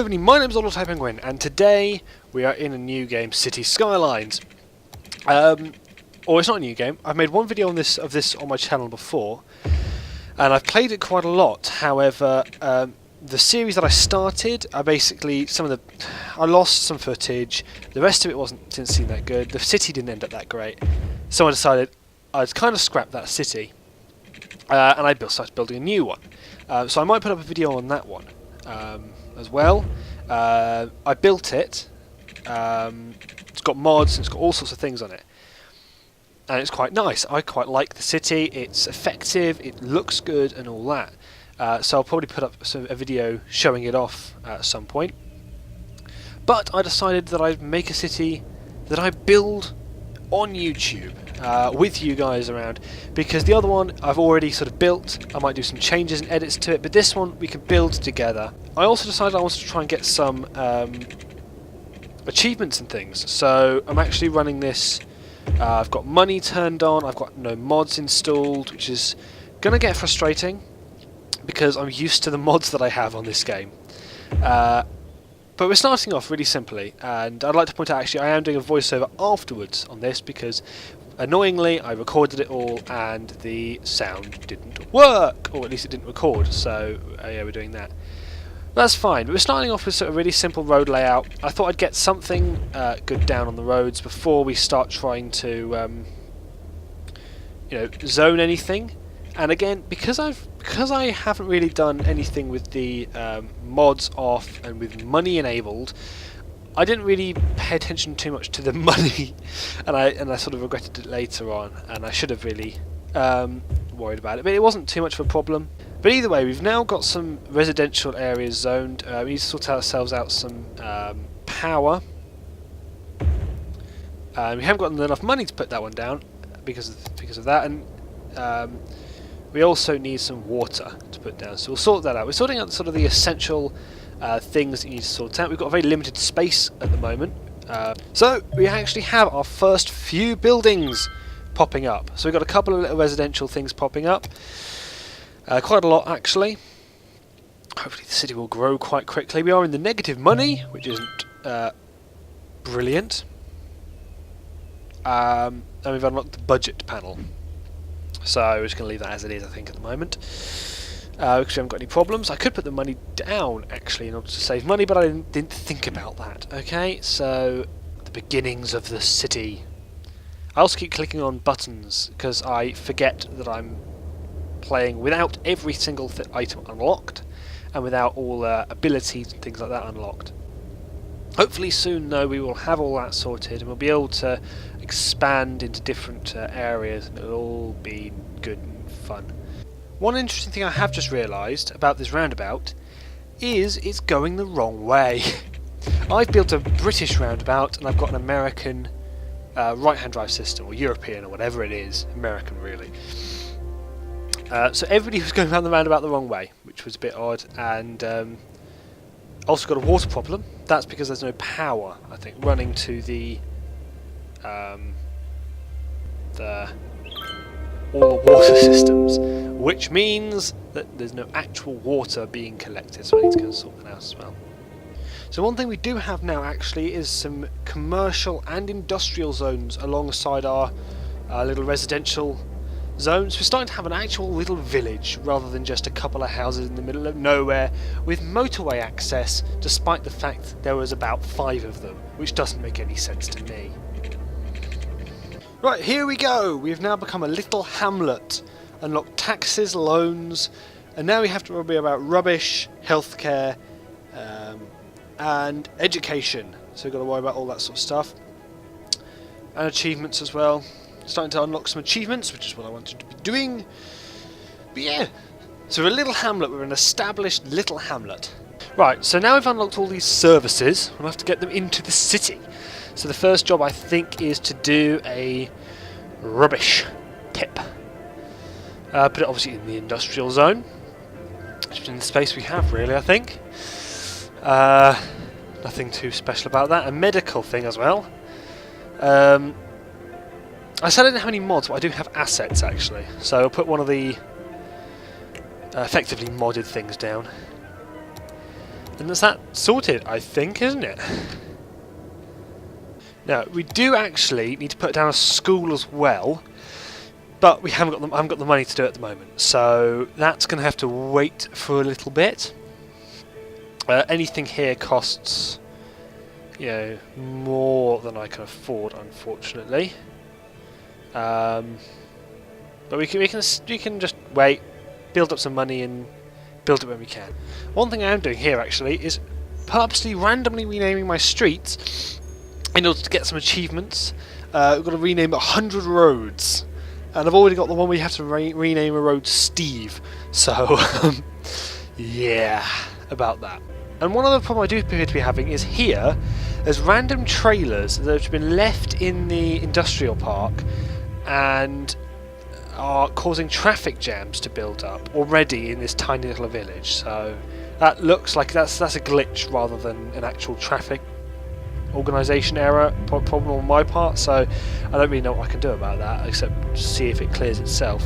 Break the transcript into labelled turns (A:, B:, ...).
A: everybody, my name is Type Penguin, and today we are in a new game, City Skylines. Or it's not a new game. I've made one video on this on my channel before, and I've played it quite a lot. However, the series that I started, I lost some footage. The rest of it didn't seem that good. The city didn't end up that great, so I decided I'd kind of scrap that city, and I started building a new one. So I might put up a video on that one as well. I built it. It's got mods, and it's got all sorts of things on it, and it's quite nice. I quite like the city. It's effective, it looks good, and all that. So I'll probably put up a video showing it off at some point. But I decided that I'd make a city that I build on YouTube with you guys around, because the other one I've already sort of built. I might do some changes and edits to it, but this one we can build together. I also decided I wanted to try and get some achievements and things, so I'm actually running this. I've got money turned on, I've got no mods installed, which is going to get frustrating because I'm used to the mods that I have on this game. But we're starting off really simply, and I'd like to point out actually I am doing a voiceover afterwards on this because annoyingly I recorded it all and the sound didn't work, or at least it didn't record, so yeah, we're doing that. That's fine. We're starting off with sort of really simple road layout. I thought I'd get something good down on the roads before we start trying to zone anything. And again, because I haven't really done anything with the mods off and with money enabled, I didn't really pay attention too much to the money, and I sort of regretted it later on, and I should have really worried about it, but it wasn't too much of a problem. But either way, we've now got some residential areas zoned. We need to sort ourselves out some power. We haven't got enough money to put that one down because of that, and we also need some water to put down. So we'll sort that out. We're sorting out sort of the essential things that you need to sort out. We've got a very limited space at the moment, so we actually have our first few buildings popping up. So we've got a couple of little residential things popping up. Quite a lot actually. Hopefully the city will grow quite quickly. We are in the negative money, which isn't brilliant. And we've unlocked the budget panel. So we're just going to leave that as it is, I think, at the moment. Because we haven't got any problems. I could put the money down actually in order to save money, but I didn't think about that. Okay, so the beginnings of the city. I also keep clicking on buttons because I forget that I'm playing without every single item unlocked and without all abilities and things like that unlocked. Hopefully soon though we will have all that sorted and we'll be able to expand into different areas, and it'll all be good and fun. One interesting thing I have just realised about this roundabout is it's going the wrong way. I've built a British roundabout and I've got an American right-hand drive system, or European, or whatever it is. American really. So everybody was going around the roundabout the wrong way, which was a bit odd, and also got a water problem. That's because there's no power, I think, running to all the water systems, which means that there's no actual water being collected, so I need to go and sort that out as well. So one thing we do have now actually is some commercial and industrial zones alongside our little residential zones. We're starting to have an actual little village rather than just a couple of houses in the middle of nowhere with motorway access, despite the fact there was about 5 of them, which doesn't make any sense to me. Right, here we go! We've now become a little hamlet, unlocked taxes, loans, and now we have to worry about rubbish, healthcare, and education. So we've got to worry about all that sort of stuff. And achievements as well. Starting to unlock some achievements, which is what I wanted to be doing. But yeah, so we're a little hamlet, we're an established little hamlet. Right, so now we've unlocked all these services, we'll have to get them into the city. So the first job I think is to do a rubbish tip. Put it obviously in the industrial zone, which is in the space we have really, I think. Nothing too special about that. A medical thing as well. I said I didn't have any mods, but I do have assets actually. So I'll put one of the effectively modded things down. And that's that sorted, I think, isn't it? Now, we do actually need to put down a school as well, but I haven't got the money to do it at the moment, so that's going to have to wait for a little bit. Anything here costs, more than I can afford, unfortunately. But we can just wait, build up some money, and build it when we can. One thing I am doing here actually is purposely randomly renaming my streets in order to get some achievements. We've got to rename 100 roads, and I've already got the one where you have to rename a road Steve. So yeah, about that. And one other problem I do appear to be having is here, there's random trailers that have been left in the industrial park and are causing traffic jams to build up already in this tiny little village. So that looks like that's a glitch rather than an actual traffic organisation error problem on my part. So I don't really know what I can do about that except see if it clears itself.